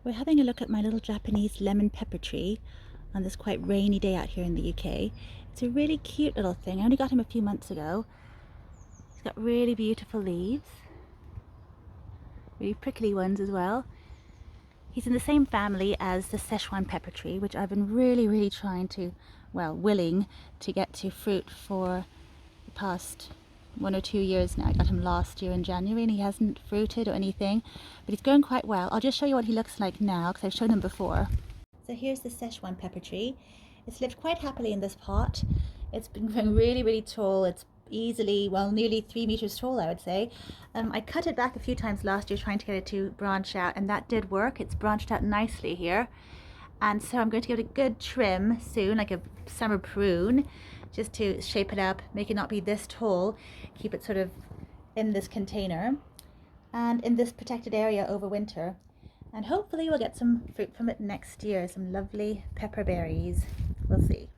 We're having a look at my little Japanese lemon pepper tree on this quite rainy day out here in the UK. It's a really cute little thing. I only got him a few months ago. He's got really beautiful leaves, really prickly ones as well. He's in the same family as the Szechuan pepper tree, which I've been really trying to, willing to get to fruit for the past 1 or 2 years now. I got him last year in January and he hasn't fruited or anything, but he's going quite well. I'll just show you what he looks like now because I've shown him before. So here's the Szechuan pepper tree. It's lived quite happily in this pot. It's been growing really tall. It's easily, nearly 3 meters tall, I would say. I cut it back a few times last year trying to get it to branch out, and that did work. It's branched out nicely here. And so I'm going to give it a good trim soon, like a summer prune, just to shape it up, make it not be this tall, keep it sort of in this container and in this protected area over winter. And hopefully we'll get some fruit from it next year, some lovely pepper berries. We'll see.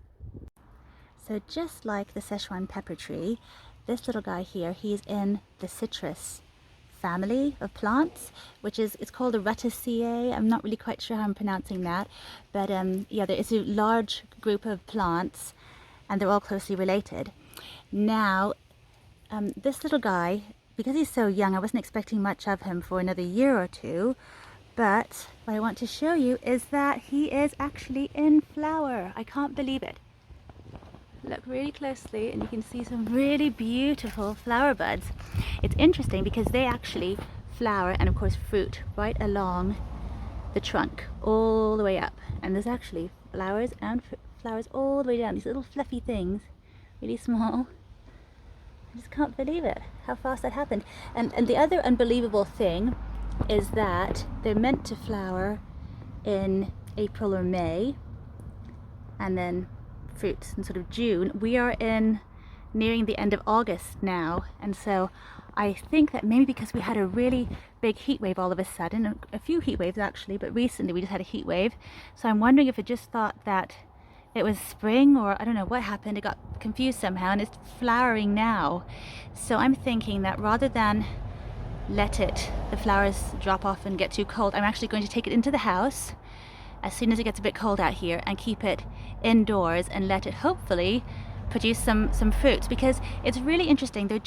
So just like the Szechuan pepper tree, this little guy here, he's in the citrus family of plants, which is, it's called a Rutaceae. I'm not really quite sure how I'm pronouncing that, but yeah, there is a large group of plants and they're all closely related. Now, this little guy, because he's so young, I wasn't expecting much of him for another year or two, but what I want to show you is that he is actually in flower. I can't believe it. Look really closely and you can see some really beautiful flower buds. It's interesting because they actually flower and of course fruit right along the trunk all the way up, and there's actually flowers and flowers all the way down, these little fluffy things, really small. I just can't believe it, how fast that happened. And the other unbelievable thing is that they're meant to flower in April or May and then fruit in sort of June. We are nearing the end of August now, and so I think that maybe because we had a really big heat wave all of a sudden, a few heat waves actually, but recently we just had a heat wave, so I'm wondering if it just thought that it was spring, or I don't know what happened, it got confused somehow and it's flowering now. So I'm thinking that rather than let the flowers drop off and get too cold, I'm actually going to take it into the house as soon as it gets a bit cold out here and keep it indoors and let it hopefully produce some fruit, because it's really interesting. They're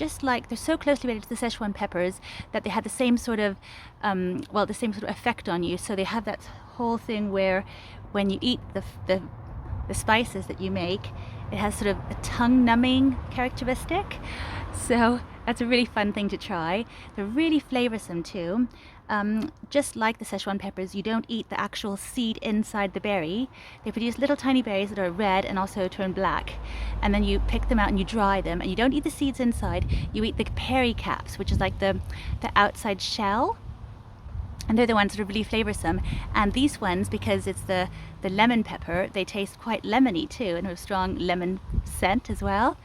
so closely related to the Szechuan peppers that they have the same sort of the same sort of effect on you. So they have that whole thing where when you eat the spices that you make, it has sort of a tongue-numbing characteristic. So that's a really fun thing to try. They're really flavorsome too. Just like the Szechuan peppers, you don't eat the actual seed inside the berry. They produce little tiny berries that are red and also turn black. And then you pick them out and you dry them, and you don't eat the seeds inside, you eat the pericaps, which is like the outside shell. And they're the ones that are really flavorsome. And these ones, because it's the lemon pepper, they taste quite lemony too, and have a strong lemon scent as well.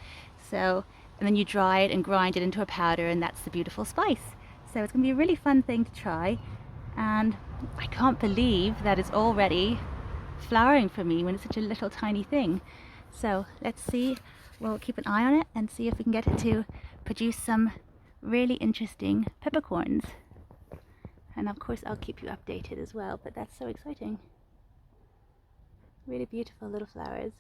So, and then you dry it and grind it into a powder, and that's the beautiful spice. So it's going to be a really fun thing to try, and I can't believe that it's already flowering for me when it's such a little tiny thing. So let's see, we'll keep an eye on it and see if we can get it to produce some really interesting peppercorns. And of course I'll keep you updated as well, but that's so exciting. Really beautiful little flowers.